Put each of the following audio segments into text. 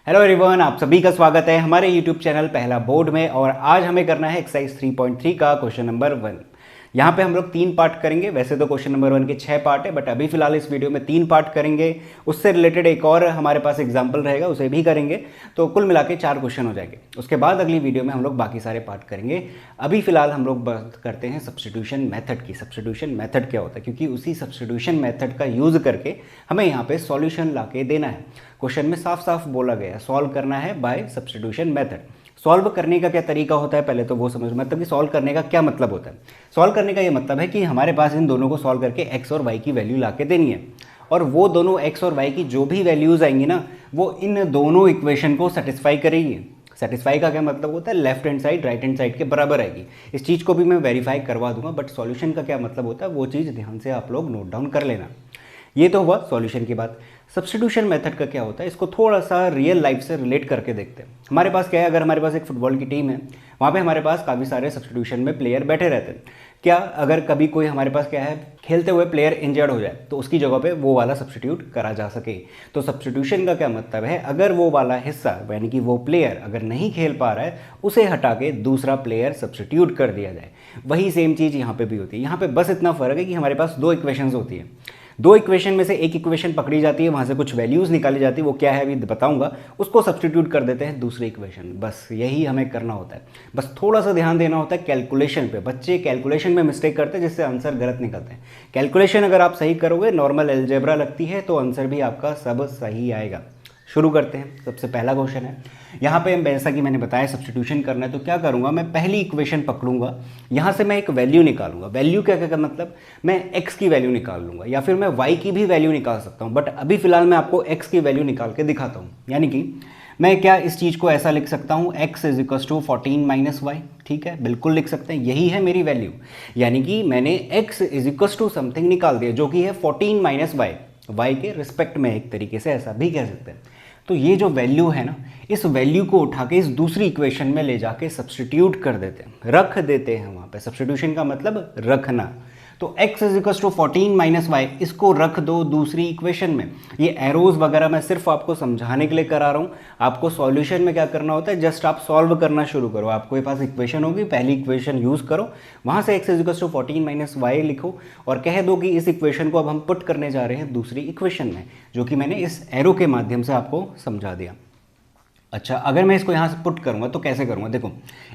Hello everyone, आप सभी का स्वागत है हमारे यूट्यूब चैनल पहला बोर्ड में। और आज हमें करना है एक्सरसाइज 3.3 का क्वेश्चन नंबर 1। यहाँ पे हम लोग 3 पार्ट करेंगे। वैसे तो क्वेश्चन नंबर 1 के 6 पार्ट है, बट अभी फिलहाल इस वीडियो में 3 पार्ट करेंगे। उससे रिलेटेड एक और हमारे पास एग्जाम्पल रहेगा, उसे भी करेंगे। तो कुल मिला के 4 क्वेश्चन हो जाएंगे। उसके बाद अगली वीडियो में हम लोग बाकी सारे पार्ट करेंगे। अभी फिलहाल हम लोग बात करते हैं सब्स्टिट्यूशन मेथड की। सब्स्टिट्यूशन मेथड क्या होता है, क्योंकि उसी सब्स्टिट्यूशन मेथड का यूज करके हमें यहाँ पे सॉल्यूशन ला के देना है। क्वेश्चन में साफ साफ बोला गया है सॉल्व करना है बाय सब्स्टिट्यूशन मेथड। सॉल्व करने का क्या तरीका होता है पहले तो वो समझ, मतलब कि सॉल्व करने का क्या मतलब होता है। सॉल्व करने का ये मतलब है कि हमारे पास इन दोनों को सॉल्व करके एक्स और वाई की वैल्यू ला के देनी है, और वो दोनों एक्स और वाई की जो भी वैल्यूज आएंगी ना, वो इन दोनों इक्वेशन को सेटिस्फाई करेगी। सेटिस्फाई का क्या मतलब होता है, left hand side right hand side के बराबर आएगी। इस चीज़ को भी मैं वेरीफाई करवा दूंगा, बट सॉल्यूशन का क्या मतलब होता है वो चीज़ ध्यान से आप लोग नोट डाउन कर लेना। ये तो हुआ सॉल्यूशन की बात। सब्स्टिट्यूशन मेथड का क्या होता है, इसको थोड़ा सा रियल लाइफ से रिलेट करके देखते हैं। हमारे पास क्या है, अगर हमारे पास एक फुटबॉल की टीम है, वहाँ पे हमारे पास काफ़ी सारे सब्स्टिट्यूशन में प्लेयर बैठे रहते हैं। क्या अगर कभी कोई हमारे पास क्या है, खेलते हुए प्लेयर इंजर्ड हो जाए तो उसकी जगह पे वो वाला सब्स्टिट्यूट करा जा सके। तो सब्स्टिट्यूशन का क्या मतलब है, अगर वो वाला हिस्सा यानी कि वो प्लेयर अगर नहीं खेल पा रहा है, उसे हटा के दूसरा प्लेयर सब्स्टिट्यूट कर दिया जाए। वही सेम चीज़ यहाँ पे भी होती है। यहाँ पे बस इतना फर्क है कि हमारे पास 2 इक्वेशंस होती है। 2 इक्वेशन में से एक इक्वेशन पकड़ी जाती है, वहाँ से कुछ वैल्यूज़ निकाली जाती है, वो क्या है अभी बताऊंगा। उसको सब्स्टिट्यूट कर देते हैं दूसरे इक्वेशन। बस यही हमें करना होता है। बस थोड़ा सा ध्यान देना होता है कैलकुलेशन पे। बच्चे कैलकुलेशन में मिस्टेक करते हैं जिससे आंसर गलत निकलते हैं। कैलकुलेशन अगर आप सही करोगे, नॉर्मल अलजेब्रा लगती है, तो आंसर भी आपका सब सही आएगा। शुरू करते हैं। सबसे पहला क्वेश्चन है, यहाँ पे जैसा कि मैंने बताया सब्स्टिट्यूशन करना है, तो क्या करूँगा, मैं पहली इक्वेशन पकड़ूंगा, यहाँ से मैं एक वैल्यू निकालूंगा। वैल्यू क्या क्या मतलब, मैं x की वैल्यू निकाल लूँगा, या फिर मैं y की भी वैल्यू निकाल सकता हूँ, बट अभी फिलहाल मैं आपको x की वैल्यू निकाल के दिखाता हूँ। यानी कि मैं क्या इस चीज़ को ऐसा लिख सकता हूँ, x is equal to 14 minus y. ठीक है, बिल्कुल लिख सकते हैं, यही है मेरी वैल्यू। यानी कि मैंने x is equal to something निकाल दिया जो कि है 14 माइनस वाई, वाई के रिस्पेक्ट में, एक तरीके से ऐसा भी कह सकते हैं। तो ये जो वैल्यू है ना, इस वैल्यू को उठा के इस दूसरी इक्वेशन में ले जाके सब्स्टिट्यूट कर देते हैं, रख देते हैं वहाँ पे। सब्स्टिट्यूशन का मतलब रखना। तो x is equal to 14 minus y, इसको रख दो दूसरी इक्वेशन में। ये एरोज वगैरह मैं सिर्फ आपको समझाने के लिए करा रहा हूँ। आपको सॉल्यूशन में क्या करना होता है, जस्ट आप सॉल्व करना शुरू करो। आपके पास इक्वेशन होगी, पहली इक्वेशन यूज़ करो, वहाँ से x is equal to 14 minus y लिखो, और कह दो कि इस इक्वेशन को अब हम पुट करने जा रहे हैं दूसरी इक्वेशन में, जो कि मैंने इस एरो के माध्यम से आपको समझा दिया। अच्छा, अगर मैं इसको यहाँ से पुट करूँगा तो कैसे करूँगा, देखो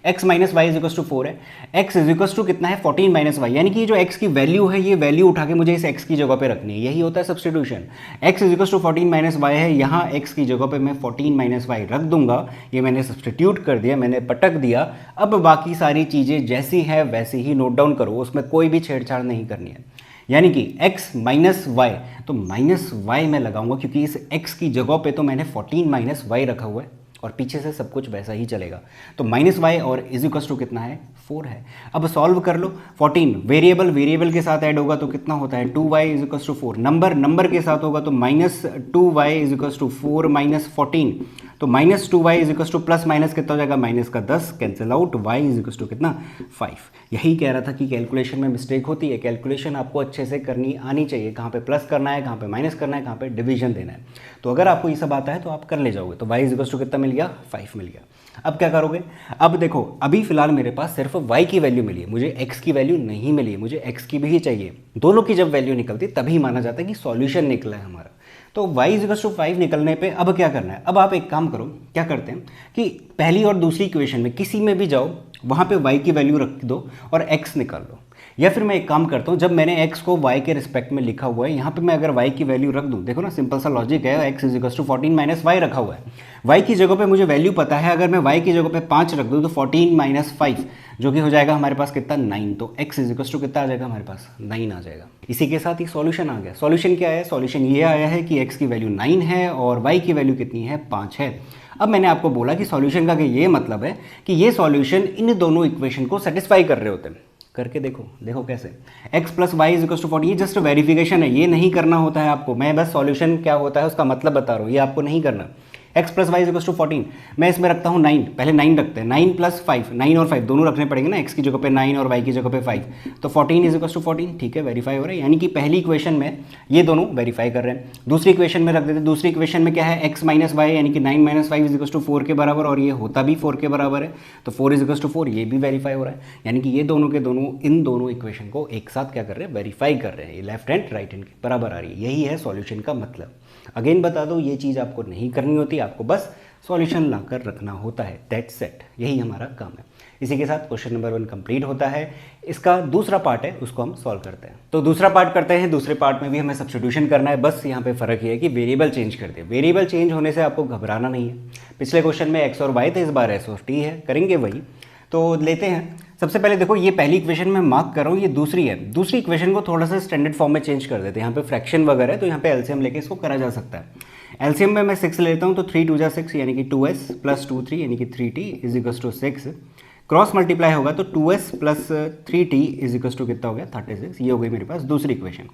x minus y is equal to 4 है, x इज इक्वल टू कितना है 14 माइनस वाई, यानी कि ये जो x की वैल्यू है, ये वैल्यू उठा के मुझे इस x की जगह पे रखनी है। यही होता है substitution. x is equal to 14 minus y है, यहाँ x की जगह पे मैं 14 माइनस वाई रख दूंगा। ये मैंने सब्स्टिट्यूट कर दिया, मैंने पटक दिया। अब बाकी सारी चीज़ें जैसी है वैसी ही नोट डाउन करो, उसमें कोई भी छेड़छाड़ नहीं करनी है। यानी कि x माइनस वाई, तो माइनस वाई मैं लगाऊंगा क्योंकि इस x की जगह पे तो मैंने 14 माइनस वाई रखा हुआ है, और पीछे से सब कुछ वैसा ही चलेगा। तो माइनस वाई और इज इक्वल टू कितना है, 4 है। अब सॉल्व कर लो। 14 वेरिएबल के साथ ऐड होगा तो कितना होता है, 2y is equal to 4। Number के साथ होगा तो minus 2y is equal to 4 minus 14, तो minus 2y is equal to plus minus कितना हो जाएगा, माइनस का 10 cancel out, y is equal to कितना 5। यही कह रहा था कि कैलकुलेशन में मिस्टेक होती है। कैलकुलेशन आपको अच्छे से करनी आनी चाहिए, कहाँ पे प्लस करना है, कहाँ पे माइनस करना है, कहाँ पे डिवीजन देना है। तो अगर आपको ये सब आता है तो आप कर ले जाओगे। तो y इज इक्वल टू कितना मिल गया, 5 मिल गया। अब क्या करोगे, अब देखो अभी फिलहाल मेरे पास सिर्फ y की वैल्यू मिली है, मुझे x की वैल्यू नहीं मिली है, मुझे x की भी चाहिए। दोनों की जब वैल्यू निकलती तभी माना जाता है कि सॉल्यूशन निकला है हमारा। तो y इज इक्वल टू 5 निकलने पे अब क्या करना है, अब आप एक काम करो, क्या करते हैं कि पहली और दूसरी इक्वेशन में किसी में भी जाओ, वहाँ पे y की वैल्यू रख दो और x निकाल लो। या फिर मैं एक काम करता हूँ, जब मैंने x को y के रिस्पेक्ट में लिखा हुआ है, यहाँ पे मैं अगर y की वैल्यू रख दूँ, देखो ना सिंपल सा लॉजिक है, x is equal to 14 minus y रखा हुआ है, y की जगह पे मुझे वैल्यू पता है, अगर मैं y की जगह पे 5 रख दूँ तो 14 माइनस 5 जो कि हो जाएगा हमारे पास कितना 9, तो x इज इक्वल टू कितना आ जाएगा हमारे पास 9 आ जाएगा। इसी के साथ ही सॉल्यूशन आ गया। सॉल्यूशन क्या है, सॉल्यूशन ये आया है कि x की वैल्यू 9 है और y की वैल्यू कितनी है, 5 है। अब मैंने आपको बोला कि सॉल्यूशन का ये मतलब है कि ये सॉल्यूशन इन दोनों इक्वेशन को सेटिस्फाई कर रहे होते हैं। करके देखो, देखो कैसे, x plus y is equal to 40, ये जस्ट वेरिफिकेशन है, ये नहीं करना होता है आपको। मैं बस सॉल्यूशन क्या होता है उसका मतलब बता रहा हूँ, ये आपको नहीं करना। X plus y is to 14, मैं इसमें रखता हूँ 9, पहले 9 रखते हैं, 9 प्लस 5, 9 और 5 दोनों रखने पड़ेंगे ना, एक्स की जगह पे 9 और वाई की जगह पे 5, तो 14 इज टू 14, ठीक है, वेरीफाई हो रहा है, यानी कि पहली इक्वेशन में ये दोनों वेरीफाई कर रहे हैं। दूसरी इक्वेशन में रख देते हैं, दूसरी इक्वेशन में क्या है, एक्स माइनस वाई यानी कि 9 माइनस 5 इज टू 4 के बराबर, और ये होता भी 4 के बराबर है, तो 4 इज टू 4, ये भी वेरीफाई हो रहा है, यानी कि ये दोनों के दोनों इन दोनों इक्वेशन को एक साथ क्या कर रहे हैं, वेरीफाई कर रहे हैं, ये लेफ्ट हैंड राइट हैंड के बराबर आ रही है, यही है सॉल्यूशन का मतलब। अगेन बता दो, ये चीज़ आपको नहीं करनी होती, आपको बस सॉल्यूशन लाकर रखना होता है, दैट्स इट, यही हमारा काम है। इसी के साथ क्वेश्चन नंबर 1 कंप्लीट होता है। इसका दूसरा पार्ट है, उसको हम सॉल्व करते हैं। तो दूसरा पार्ट करते हैं, दूसरे पार्ट में भी हमें सब्स्टिट्यूशन करना है, बस यहाँ पे फ़र्क ये है कि वेरिएबल चेंज करते हैं। वेरिएबल चेंज होने से आपको घबराना नहीं है, पिछले क्वेश्चन में एक्स और वाई थे, इस बार एस और टी है, करेंगे वही। तो लेते हैं, सबसे पहले देखो ये पहली इक्वेशन में मार्क कर रहा हूँ, ये दूसरी है, दूसरी इक्वेशन को थोड़ा सा स्टैंडर्ड फॉर्म में चेंज कर देते हैं, यहाँ पे फ्रैक्शन वगैरह है तो यहाँ पे एलसीएम लेके इसको करा जा सकता है। एलसीएम में मैं 6 लेता हूँ, तो 3 2 जा 6 यानी कि 2s प्लस 2 3 यानी कि 3t is equal to 6, cross multiply होगा तो 2s plus 3t is equal to कितना हो गया 36, ये हो गई मेरे पास दूसरी इक्वेशन।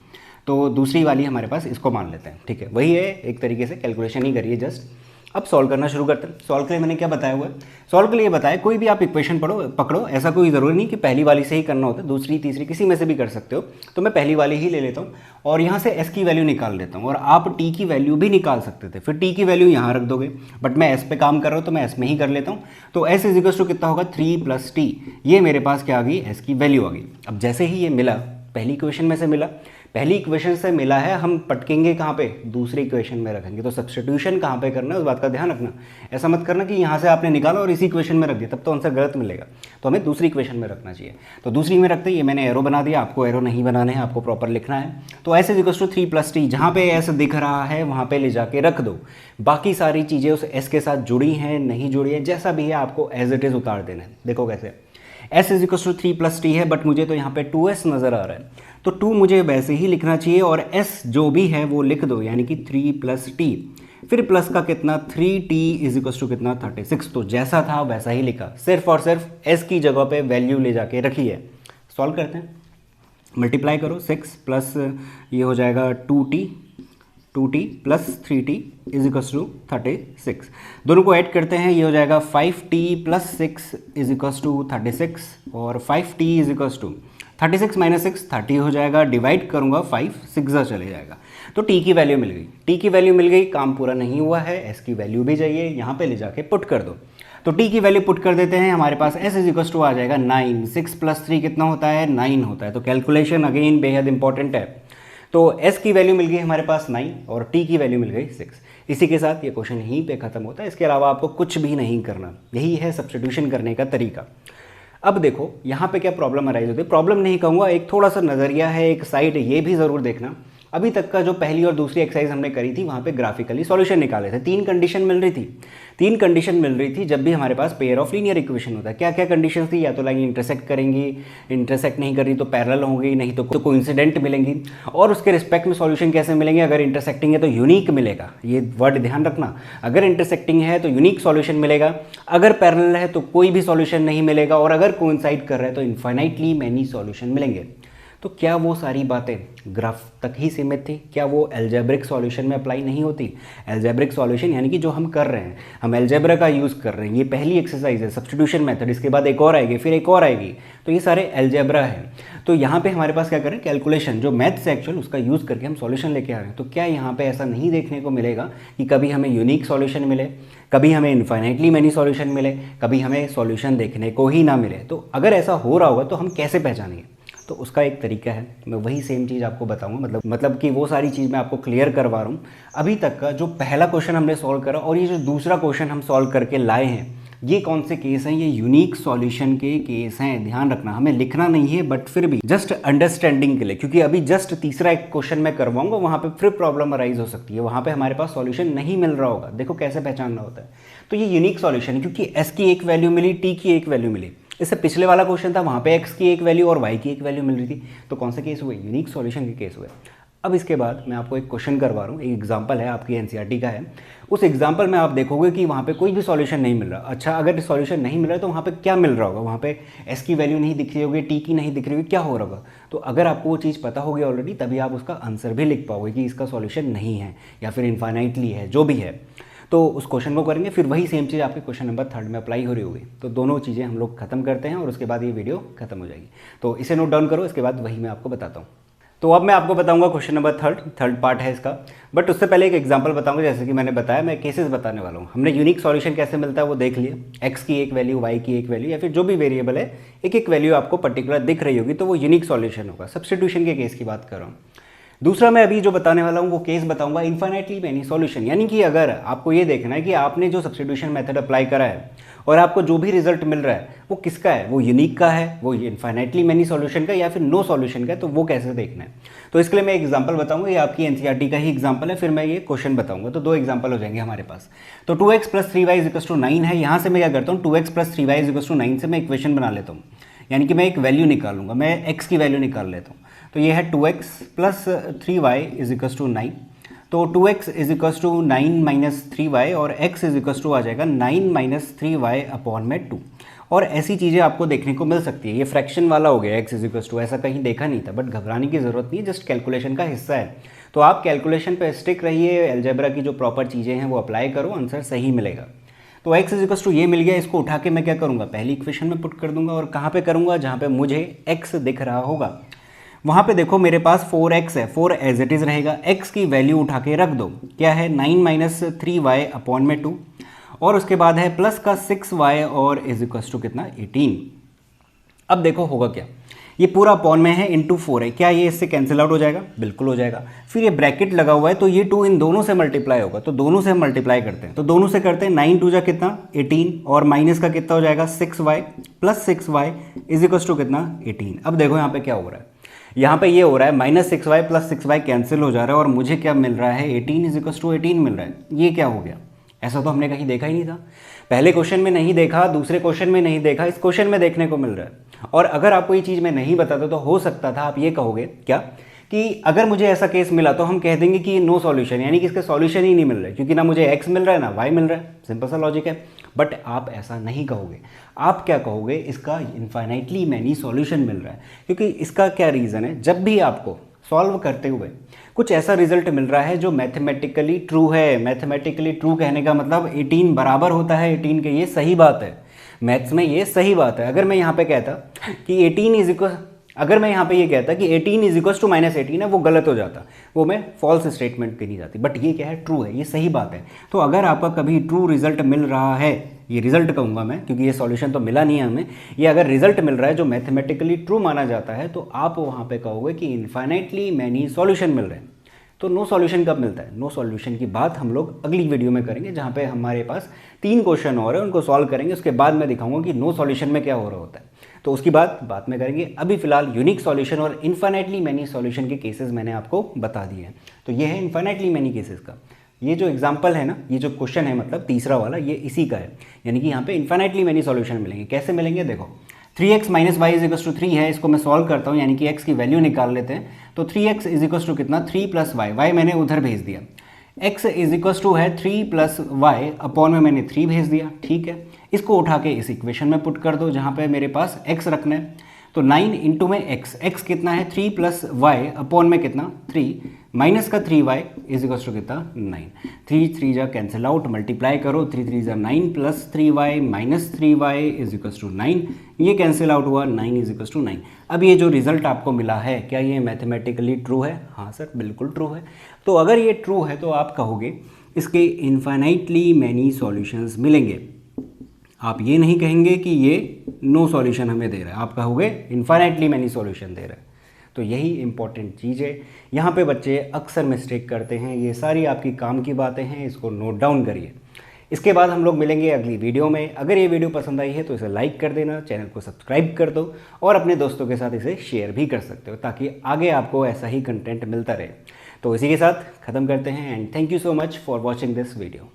तो दूसरी वाली हमारे पास इसको मान लेते हैं, ठीक है, वही है, एक तरीके से कैलकुलेशन ही करिए जस्ट। अब सॉल्व करना शुरू करते हैं। सॉल्व के लिए मैंने क्या बताया हुआ है, सॉल्व के लिए बताया कोई भी आप इक्वेशन पकड़ो, ऐसा कोई ज़रूरी नहीं कि पहली वाली से ही करना होता है, दूसरी तीसरी किसी में से भी कर सकते हो। तो मैं पहली वाली ही ले लेता हूँ और यहाँ से एस की वैल्यू निकाल लेता हूँ, और आप टी की वैल्यू भी निकाल सकते थे, फिर टी की वैल्यू यहाँ रख दोगे, बट मैं एस पे काम कर रहा हूँ तो मैं एस में ही कर लेता हूँ। तो एस इज इक्वल टू कितना होगा 3 प्लस टी, ये मेरे पास क्या आ गई, एस की वैल्यू आ गई। अब जैसे ही ये मिला, पहली इक्वेशन में से मिला, पहली इक्वेशन से मिला है, हम पटकेंगे कहाँ पे, दूसरी इक्वेशन में रखेंगे। तो सब्स्टिट्यूशन कहाँ पे करना है उस बात का ध्यान रखना, ऐसा मत करना कि यहाँ से आपने निकाला और इसी इक्वेशन में रख दिया, तब तो आंसर गलत मिलेगा। तो हमें दूसरी इक्वेशन में रखना चाहिए, तो दूसरी में रखते, ये मैंने एरो बना दिया, आपको एरो नहीं बनाने हैं, आपको प्रॉपर लिखना है। तो S is equal to 3 plus T, जहाँ पे एस दिख रहा है वहाँ पे ले जाके रख दो, बाकी सारी चीज़ें उस एस के साथ जुड़ी हैं नहीं जुड़ी हैं, जैसा भी है आपको एज इट इज़ उतार देना है। देखो कैसे, S is equal to 3 plus T है, बट मुझे तो यहाँ पे 2s नज़र आ रहा है, तो 2 मुझे वैसे ही लिखना चाहिए, और s जो भी है वो लिख दो, यानी कि 3 प्लस टी, फिर प्लस का कितना 3t इज इक्वल टू कितना 36, तो जैसा था वैसा ही लिखा, सिर्फ और सिर्फ s की जगह पे वैल्यू ले जाके रखी है। सॉल्व करते हैं, मल्टीप्लाई करो, 6 प्लस ये हो जाएगा 2t plus 3t is equal to 36, दोनों को ऐड करते हैं, ये हो जाएगा 5t plus 6 is equal to 36, और 5t is equal to 36 minus 6 30 हो जाएगा, डिवाइड करूंगा 5 6 चले जाएगा, तो t की वैल्यू मिल गई। t की वैल्यू मिल गई, काम पूरा नहीं हुआ है, s की वैल्यू भी चाहिए, यहाँ पे ले जाके पुट कर दो। तो t की वैल्यू पुट कर देते हैं, हमारे पास s इज इक्वल टू आ जाएगा 9, 6 प्लस 3 कितना होता है 9 होता है। तो कैलकुलेशन अगेन बेहद इंपॉर्टेंट है। तो s की वैल्यू मिल गई हमारे पास 9 और t की वैल्यू मिल गई 6। इसी के साथ ये क्वेश्चन यहीं पे खत्म होता है, इसके अलावा आपको कुछ भी नहीं करना, यही है सब्स्टिट्यूशन करने का तरीका। अब देखो यहाँ पे क्या प्रॉब्लम अराइज होती है, प्रॉब्लम नहीं कहूँगा, एक थोड़ा सा नज़रिया है, एक साइड, ये भी ज़रूर देखना। अभी तक का जो पहली और दूसरी एक्सरसाइज हमने करी थी, वहाँ पे ग्राफिकली सॉल्यूशन निकाले थे, 3 कंडीशन मिल रही थी जब भी हमारे पास पेयर ऑफ लीनियर इक्वेशन होता है। क्या क्या कंडीशन थी, या तो लाइन इंटरसेक्ट करेंगी, इंटरसेक्ट नहीं कर रही तो पैरेलल होंगी, नहीं तो कोइंसिडेंट मिलेंगी, और उसके रिस्पेक्ट में सॉल्यूशन कैसे मिलेंगे, अगर इंटरसेक्टिंग है तो यूनिक मिलेगा, ये वर्ड ध्यान रखना, अगर इंटरसेक्टिंग है तो यूनिक सॉल्यूशन मिलेगा, अगर पैरेलल है तो कोई भी सॉल्यूशन नहीं मिलेगा, और अगर कोइंसाइड कर रहा है तो इन्फाइनाइटली मैनी सॉल्यूशन मिलेंगे। तो क्या वो सारी बातें ग्राफ तक ही सीमित थी, क्या वो एल्जेब्रिक सॉल्यूशन में अप्लाई नहीं होती? एल्जेब्रिक सॉल्यूशन यानी कि जो हम कर रहे हैं, हम एल्जेब्रा का यूज़ कर रहे हैं, ये पहली एक्सरसाइज है सब्स्टिट्यूशन मेथड, इसके बाद एक और आएगी, फिर एक और आएगी, तो ये सारे एल्जेब्रा है। तो यहाँ पे हमारे पास क्या करें, कैलकुलेशन जो मैथ्स है एक्चुअल, उसका यूज़ करके हम सॉल्यूशन लेके आ रहे हैं। तो क्या यहाँ पे ऐसा नहीं देखने को मिलेगा कि कभी हमें यूनिक सॉल्यूशन मिले, कभी हमें इन्फाइनाइटली मैनी सॉल्यूशन मिले, कभी हमें सॉल्यूशन देखने को ही ना मिले? तो अगर ऐसा हो रहा होगा तो हम कैसे पहचानेंगे? तो उसका एक तरीका है, मैं वही सेम चीज़ आपको बताऊंगा, मतलब कि वो सारी चीज़ मैं आपको क्लियर करवा रहा हूँ। अभी तक का जो पहला क्वेश्चन हमने सॉल्व करा और ये जो दूसरा क्वेश्चन हम सॉल्व करके लाए हैं, ये कौन से केस हैं? ये यूनिक सॉल्यूशन के केस हैं। ध्यान रखना, हमें लिखना नहीं है, बट फिर भी जस्ट अंडरस्टैंडिंग के लिए, क्योंकि अभी जस्ट तीसरा एक क्वेश्चन मैं करवाऊंगा, वहाँ पे फिर प्रॉब्लम अराइज हो सकती है, वहाँ पे हमारे पास सॉल्यूशन नहीं मिल रहा होगा। देखो कैसे पहचानना होता है। तो ये यूनिक सॉल्यूशन है, क्योंकि एस की एक वैल्यू मिली, टी की एक वैल्यू मिली। इससे पिछले वाला क्वेश्चन था, वहाँ पे एक्स की एक वैल्यू और वाई की एक वैल्यू मिल रही थी। तो कौन से केस हुए? यूनिक सॉल्यूशन के केस हुए। अब इसके बाद मैं आपको एक क्वेश्चन करवा रहा हूँ, एक एग्जांपल है, आपकी एनसीईआरटी का है। उस एग्जांपल में आप देखोगे कि वहाँ पे कोई भी सॉल्यूशन नहीं मिल रहा। अच्छा, अगर सॉल्यूशन नहीं मिल रहा है तो वहाँ पे क्या मिल रहा होगा? वहाँ पे एस की वैल्यू नहीं दिख रही होगी, टी की नहीं दिख रही होगी, क्या हो रहा होगा? तो अगर आपको वो चीज़ पता होगी ऑलरेडी, तभी आप उसका आंसर भी लिख पाओगे कि इसका सॉल्यूशन नहीं है या फिर इन्फाइनाइटली है, जो भी है। तो उस क्वेश्चन को करेंगे, फिर वही सेम चीज़ आपके क्वेश्चन नंबर 3 में अप्लाई हो रही होगी। तो दोनों चीज़ें हम लोग खत्म करते हैं और उसके बाद ये वीडियो खत्म हो जाएगी। तो इसे नोट डाउन करो, इसके बाद वही मैं आपको बताता हूँ। तो अब मैं आपको बताऊंगा क्वेश्चन नंबर थर्ड पार्ट है इसका। बट उससे पहले एक एग्जांपल बताऊंगा। जैसे कि मैंने बताया, मैं केसेस बताने वाला हूँ। हमने यूनिक सॉल्यूशन कैसे मिलता है वो देख लिया। एक्स की एक वैल्यू, वाई की एक वैल्यू, या फिर जो भी वेरिएबल है एक एक वैल्यू आपको पर्टिकुलर दिख रही होगी, तो वो यूनिक सॉल्यूशन होगा। सब्स्टिट्यूशन के केस की बात कर रहा हूँ। दूसरा मैं अभी जो बताने वाला हूँ वो केस बताऊंगा इनफाइनाइटली मैनी सॉल्यूशन। यानी कि अगर आपको ये देखना है कि आपने जो सब्स्टिट्यूशन मेथड अप्लाई करा है और आपको जो भी रिजल्ट मिल रहा है वो किसका है, वो यूनिक का है, वो इनफाइनाइटली मैनी सॉल्यूशन का, या फिर नो सॉल्यूशन का है, तो वो कैसे देखना है। तो इसके लिए मैं एग्जांपल बताऊंगा। ये आपकी एनसीईआरटी का ही एग्जांपल है, फिर मैं ये क्वेश्चन बताऊंगा। तो 2 एग्जांपल हो जाएंगे हमारे पास। तो 2x + 3y = 9 है। यहाँ से मैं क्या करता हूँ, 2x + 3y = 9 से मैं इक्वेशन बना लेता हूँ। यानी कि मैं एक वैल्यू निकालूंगा, मैं x की वैल्यू निकाल लेता हूँ। तो ये है 2x + 3y = 9। तो 2x = 9 - 3y और x आ जाएगा 9 - 3y/2। और ऐसी चीज़ें आपको देखने को मिल सकती है। ये फ्रैक्शन वाला हो गया, x ऐसा कहीं देखा नहीं था, बट घबराने की ज़रूरत नहीं है, जस्ट कैलकुलेशन का हिस्सा है। तो आप कैलकुलेशन पे स्टिक रहिए, अलजेब्रा की जो प्रॉपर चीज़ें हैं वो अप्लाई करो, आंसर सही मिलेगा। तो x ये मिल गया, इसको उठा के मैं क्या करूँगा, पहली इक्वेशन में पुट कर दूंगा। और कहाँ पे करूँगा, जहाँ पे मुझे x दिख रहा होगा वहाँ पे देखो मेरे पास 4x है, 4 एज इट इज़ रहेगा। x की वैल्यू उठा के रख दो, क्या है 9 - 3y/2, और उसके बाद है प्लस का 6y और कितना 18। अब देखो होगा क्या, ये पूरा अपॉन में है, इंटू 4 है, क्या ये इससे कैंसिल आउट हो जाएगा, बिल्कुल हो जाएगा। फिर ये ब्रैकेट लगा हुआ है तो ये 2 इन दोनों से मल्टीप्लाई होगा, तो दोनों से हम मल्टीप्लाई करते हैं। तो दोनों से करते हैं, 9 × 2 = कितना 18, और माइनस का कितना हो जाएगा 6y + 6y = कितना 18। अब देखो यहाँ पे क्या हो रहा है, यहाँ पे ये हो रहा है -6y + 6y कैंसिल हो जा रहा है, और मुझे क्या मिल रहा है 18 = 18 मिल रहा है। ये क्या हो गया, ऐसा तो हमने कहीं देखा ही नहीं था। पहले क्वेश्चन में नहीं देखा, दूसरे क्वेश्चन में नहीं देखा, इस क्वेश्चन में देखने को मिल रहा है। और अगर आपको ये चीज़ मैं नहीं बताता तो हो सकता था आप ये कहोगे क्या, कि अगर मुझे ऐसा केस मिला तो हम कह देंगे कि नो सॉल्यूशन, यानी कि इसके सॉल्यूशन ही नहीं मिल रहे, क्योंकि ना मुझे x मिल रहा है ना y मिल रहा है। सिंपल सा लॉजिक है। बट आप ऐसा नहीं कहोगे, आप क्या कहोगे, इसका इनफाइनाइटली मैनी सॉल्यूशन मिल रहा है। क्योंकि इसका क्या रीज़न है, जब भी आपको सॉल्व करते हुए कुछ ऐसा रिजल्ट मिल रहा है जो मैथमेटिकली ट्रू है। मैथमेटिकली ट्रू कहने का मतलब 18 बराबर होता है 18 के, ये सही बात है, मैथ्स में ये सही बात है। अगर मैं यहाँ पे कहता कि 18 अगर मैं यहाँ पे ये कहता कि 18 = -18 है, वो गलत हो जाता, वो मैं फॉल्स स्टेटमेंट कही जाती। बट ये क्या है, ट्रू है, ये सही बात है। तो अगर आपका कभी ट्रू रिजल्ट मिल रहा है, ये रिजल्ट कहूँगा मैं क्योंकि ये सॉल्यूशन तो मिला नहीं है हमें, ये अगर रिजल्ट मिल रहा है जो मैथमेटिकली ट्रू माना जाता है, तो आप वहाँ पे कहोगे कि इनफाइनाइटली मैनी सॉल्यूशन मिल रहे हैं। तो नो सॉल्यूशन कब मिलता है, नो सॉल्यूशन की बात हम लोग अगली वीडियो में करेंगे, जहाँ पे हमारे पास 3 क्वेश्चन और हैं, उनको सॉल्व करेंगे। उसके बाद मैं दिखाऊंगा कि नो सॉल्यूशन में क्या हो रहा होता है, तो उसकी बात बाद में करेंगे। अभी फिलहाल यूनिक सॉल्यूशन और इनफाइनाइटली मैनी सॉल्यूशन के केसेस मैंने आपको बता दिए हैं। तो ये है इनफाइनाइटली मैनी केसेस का। ये जो एग्जाम्पल है ना, ये जो क्वेश्चन है मतलब तीसरा वाला, ये इसी का है। यानी कि यहाँ पे इनफाइनाइटली मैनी सॉल्यूशन मिलेंगे। कैसे मिलेंगे, देखो 3x - y = 3 है, इसको मैं सॉल्व करता हूँ, यानी कि x की वैल्यू निकाल लेते हैं। तो 3x कितना 3 + y, y मैंने उधर भेज दिया। x है 3 + y, अपॉन में मैंने 3 भेज दिया, ठीक है। इसको उठा के इस इक्वेशन में पुट कर दो, जहाँ पे मेरे पास x रखना है। तो 9 × में x कितना है 3 + y, अपॉन में कितना 3, माइनस का 3y = कितना 9। 3 3 जा कैंसिल आउट, मल्टीप्लाई करो, 3 3 जा 9 + 3y - 3y = 9, ये कैंसिल आउट हुआ, 9 = 9। अब ये जो रिजल्ट आपको मिला है, क्या ये मैथमेटिकली ट्रू है? हाँ सर, बिल्कुल ट्रू है। तो अगर ये ट्रू है तो आप कहोगे इसके इनफाइनाइटली मैनी सॉल्यूशंस मिलेंगे। आप ये नहीं कहेंगे कि ये नो सॉल्यूशन हमें दे रहा है, आप कहोगे इनफाइनाइटली मैनी सॉल्यूशन दे रहा है। तो यही इंपॉर्टेंट चीज़ है। यहाँ पे बच्चे अक्सर मिस्टेक करते हैं, ये सारी आपकी काम की बातें हैं, इसको नोट डाउन करिए। इसके बाद हम लोग मिलेंगे अगली वीडियो में। अगर ये वीडियो पसंद आई है तो इसे लाइक कर देना, चैनल को सब्सक्राइब कर दो, और अपने दोस्तों के साथ इसे शेयर भी कर सकते हो, ताकि आगे आपको ऐसा ही कंटेंट मिलता रहे। तो इसी के साथ ख़त्म करते हैं, and thank you so much for watching this video.